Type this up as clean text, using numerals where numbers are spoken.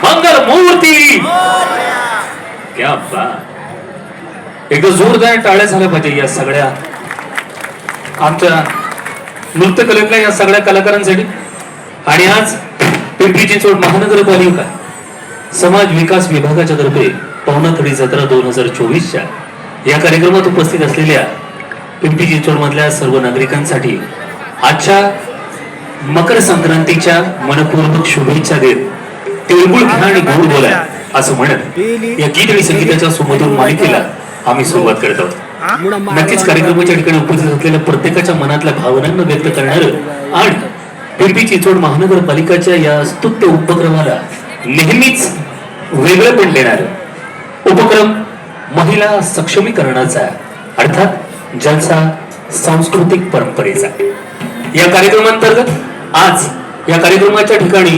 मंगल मूर्ती क्या एकदा जोरदार टाळ्या झाल्या पाहिजे या सगळ्या आमच्या नृत्य कलेतल्या या सगळ्या कलाकारांसाठी. आणि आज पिंपरी चिंचवड महानगरपालिका समाज विकास विभागाच्या तर्फे पवनाथडी जत्रा 2024च्या या कार्यक्रमात उपस्थित असलेल्या पिंपरी चिंचवड मधल्या सर्व नागरिकांसाठी आजच्या मकर संक्रांतीच्या मनपूर्वक शुभेच्छा देत तिळगुळ घ्या आणि गोड बोला असं म्हणत या गीत आणि संगीताच्या सुमधुर मालिकेला आम्ही सुरुवात करत आहोत. नक्कीच कार्यक्रमाच्या ठिकाणी उपस्थित असलेल्या प्रत्येकाच्या मनातल्या भावनांना व्यक्त करणारं आणि पिंपरी चिंचवड महानगरपालिकाच्या या स्तुत्य उपक्रमाला नेहमीच वेगळेपण देणारं उपक्रम महिला सक्षमीकरणाचा अर्थात ज्यांचा सांस्कृतिक परंपरेचा या कार्यक्रमांतर्गत आज या कार्यक्रमाच्या ठिकाणी